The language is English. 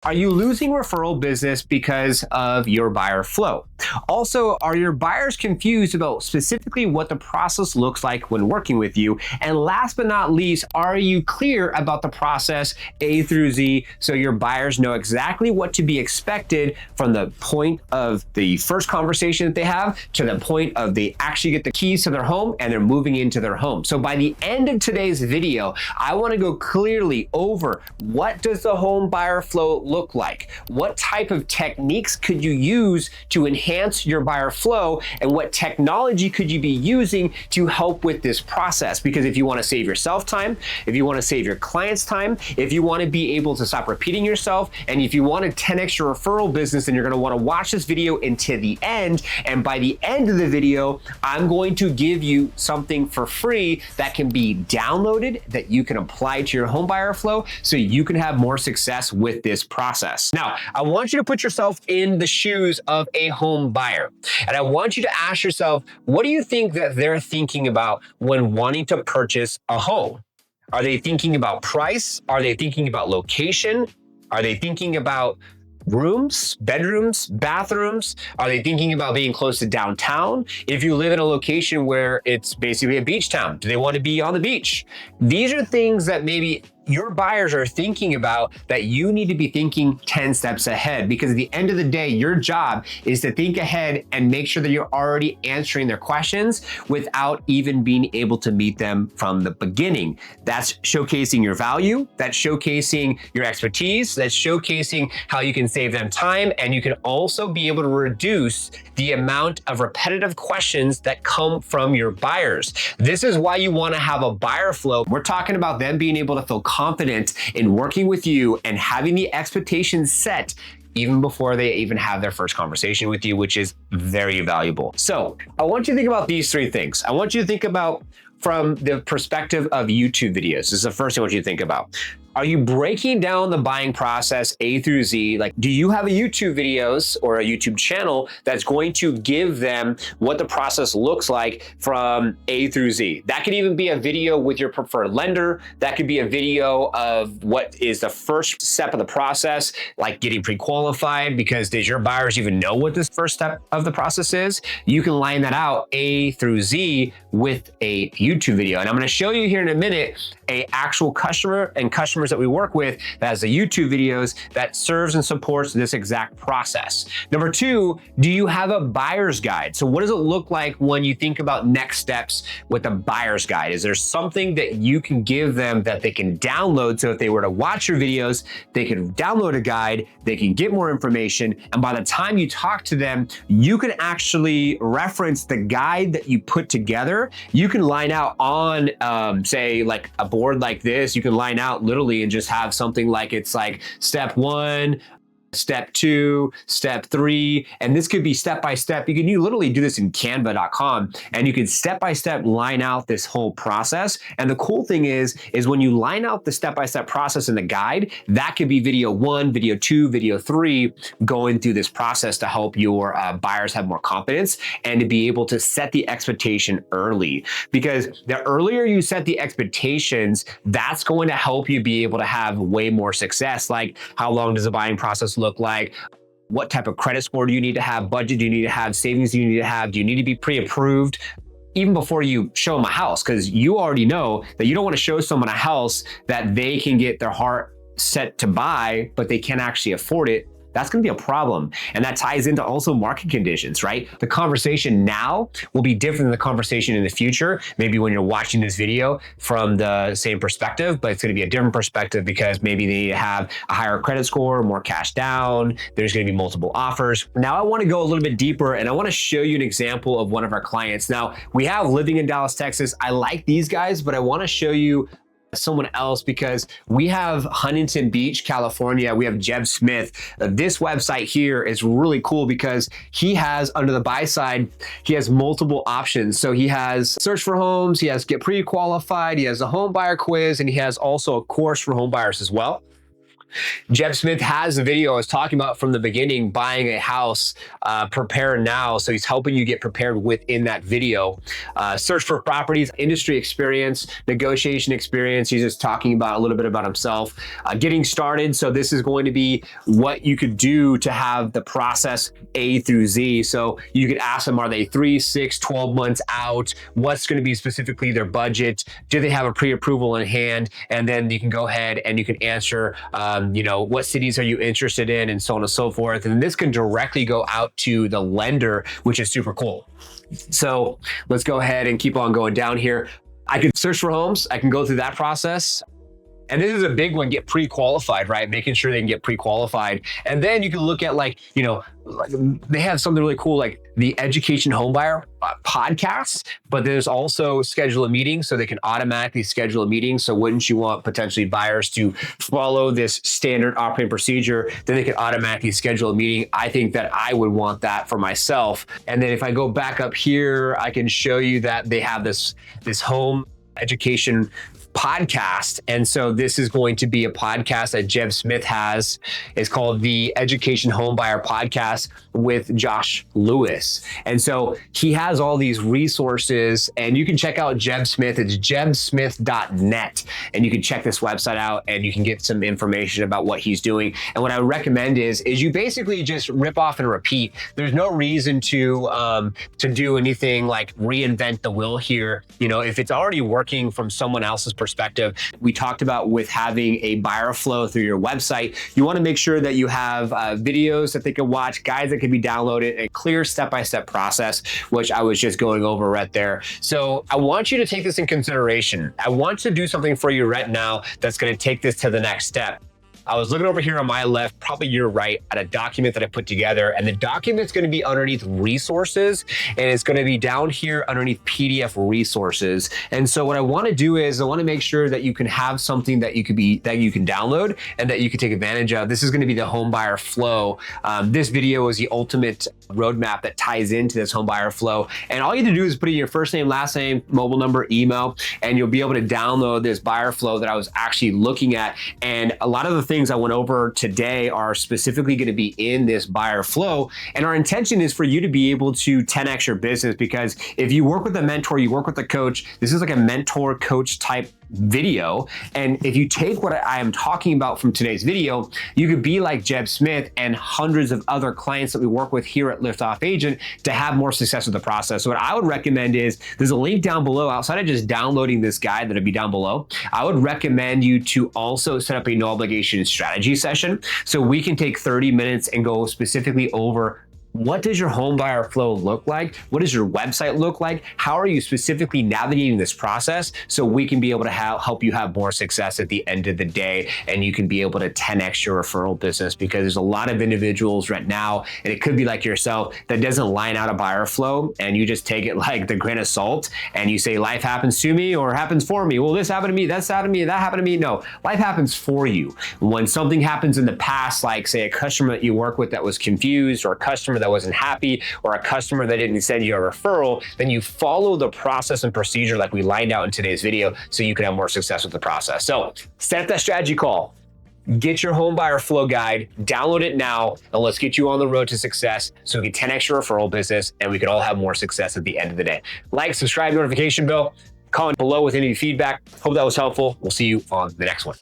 Are you losing referral business because of your buyer flow? Also, are your buyers confused about specifically what the process looks like when working with you? And last but not least, are you clear about the process A through Z so your buyers know exactly what to be expected from the point of the first conversation that they have to the point of they actually get the keys to their home and they're moving into their home? So by the end of today's video, I want to go clearly over what does the home buyer flow look like? What type of techniques could you use to enhance your buyer flow? And what technology could you be using to help with this process? Because if you want to save yourself time, if you want to save your clients time, if you want to be able to stop repeating yourself, and if you want to 10x your referral business, then you're going to want to watch this video until the end. And by the end of the video, I'm going to give you something for free that can be downloaded, that you can apply to your home buyer flow so you can have more success with this process. Now, I want you to put yourself in the shoes of a home buyer. And I want you to ask yourself, what do you think that they're thinking about when wanting to purchase a home? Are they thinking about price? Are they thinking about location? Are they thinking about rooms, bedrooms, bathrooms? Are they thinking about being close to downtown? If you live in a location where it's basically a beach town, do they want to be on the beach? These are things that maybe your buyers are thinking about that you need to be thinking 10 steps ahead, because at the end of the day, your job is to think ahead and make sure that you're already answering their questions without even being able to meet them from the beginning. That's showcasing your value, that's showcasing your expertise, that's showcasing how you can save them time, and you can also be able to reduce the amount of repetitive questions that come from your buyers. This is why you want to have a buyer flow. We're talking about them being able to feel confident in working with you and having the expectations set even before they even have their first conversation with you, which is very valuable. So I want you to think about these three things. I want you to think about from the perspective of YouTube videos. This is the first thing I want you to think about. Are you breaking down the buying process A through Z? Like, do you have a YouTube videos or a YouTube channel that's going to give them what the process looks like from A through Z? That could even be a video with your preferred lender. That could be a video of what is the first step of the process, like getting pre-qualified, because does your buyers even know what this first step of the process is? You can line that out A through Z with a YouTube video. And I'm going to show you here in a minute a actual customer and customers that we work with that has the YouTube videos that serves and supports this exact process. Number two, do you have a buyer's guide? So what does it look like when you think about next steps with a buyer's guide? Is there something that you can give them that they can download, so if they were to watch your videos, they can download a guide, they can get more information, and by the time you talk to them, you can actually reference the guide that you put together. You can line out on, say, like a board like this, you can line out literally and just have something like it's like step 1, step 2, step 3, and this could be step by step. You literally do this in canva.com, and you can step by step line out this whole process. And the cool thing is when you line out the step by step process in the guide, that could be video 1, video 2, video 3, going through this process to help your buyers have more confidence and to be able to set the expectation early. Because the earlier you set the expectations, that's going to help you be able to have way more success. Like, how long does the buying process look like? What type of credit score do you need to have? Budget do you need to have? Savings do you need to have? Do you need to be pre-approved even before you show them a house? Because you already know that you don't want to show someone a house that they can get their heart set to buy, but they can't actually afford it. That's going to be a problem. And that ties into also market conditions, right? The conversation now will be different than the conversation in the future. Maybe when you're watching this video from the same perspective, but it's going to be a different perspective because maybe they need to have a higher credit score, more cash down. There's going to be multiple offers. Now I want to go a little bit deeper, and I want to show you an example of one of our clients. Now we have living in Dallas, Texas. I like these guys, but I want to show you someone else because we have Huntington Beach, California. We have Jeb Smith. This website here is really cool because he has, under the buy side, he has multiple options. So he has search for homes, he has get pre-qualified, he has a home buyer quiz, and he has also a course for home buyers as well. Jeb Smith has a video I was talking about from the beginning, buying a house, prepare now. So he's helping you get prepared within that video. Search for properties, industry experience, negotiation experience. He's just talking about a little bit about himself. Getting started. So this is going to be what you could do to have the process A through Z. So you could ask them, are they 3, 6, 12 months out? What's going to be specifically their budget? Do they have a pre-approval in hand? And then you can go ahead and you can answer, what cities are you interested in, and so on and so forth. And this can directly go out to the lender, which is super cool. So let's go ahead and keep on going down here. I can search for homes. I can go through that process. And this is a big one, get pre-qualified, right? Making sure they can get pre-qualified. And then you can look at they have something really cool, like the Education Homebuyer podcast, but there's also schedule a meeting, so they can automatically schedule a meeting. So wouldn't you want potentially buyers to follow this standard operating procedure? Then they can automatically schedule a meeting. I think that I would want that for myself. And then if I go back up here, I can show you that they have this home education podcast. And so this is going to be a podcast that Jeb Smith has. It's called the Education Homebuyer Podcast with Josh Lewis. And so he has all these resources, and you can check out Jeb Smith. It's jebsmith.net. And you can check this website out and you can get some information about what he's doing. And what I recommend is you basically just rip off and repeat. There's no reason to do anything like reinvent the wheel here. If it's already working from someone else's perspective. We talked about with having a buyer flow through your website, you want to make sure that you have videos that they can watch, guides that can be downloaded, a clear step-by-step process, which I was just going over right there. So I want you to take this in consideration. I want to do something for you right now that's going to take this to the next step. I was looking over here on my left, probably your right, at a document that I put together, and the document's going to be underneath resources, and it's going to be down here underneath PDF resources. And so what I want to do is I want to make sure that you can have something that you can download and that you can take advantage of. This is going to be the home buyer flow. This video is the ultimate roadmap that ties into this home buyer flow. And all you have to do is put in your first name, last name, mobile number, email, and you'll be able to download this buyer flow that I was actually looking at. And a lot of the things I went over today are specifically going to be in this buyer flow. And our intention is for you to be able to 10x your business, because if you work with a mentor, you work with a coach, this is like a mentor coach type video. And if you take what I am talking about from today's video, you could be like Jeb Smith and hundreds of other clients that we work with here at Liftoff Agent to have more success with the process. So what I would recommend is there's a link down below. Outside of just downloading this guide that'll be down below, I would recommend you to also set up a no obligation strategy session so we can take 30 minutes and go specifically over what does your home buyer flow look like? What does your website look like? How are you specifically navigating this process so we can be able to help you have more success at the end of the day, and you can be able to 10x your referral business? Because there's a lot of individuals right now, and it could be like yourself, that doesn't line out a buyer flow, and you just take it like the grain of salt and you say life happens to me or happens for me. Well, this happened to me, that's happened to me, that happened to me. No, life happens for you. When something happens in the past, like say a customer that you work with that was confused, or a customer that wasn't happy, or a customer that didn't send you a referral, then you follow the process and procedure like we lined out in today's video so you can have more success with the process. So set up that strategy call, get your home buyer flow guide, download it now, and let's get you on the road to success so we can 10x your referral business and we can all have more success at the end of the day. Like, subscribe, notification bell, comment below with any feedback. Hope that was helpful. We'll see you on the next one.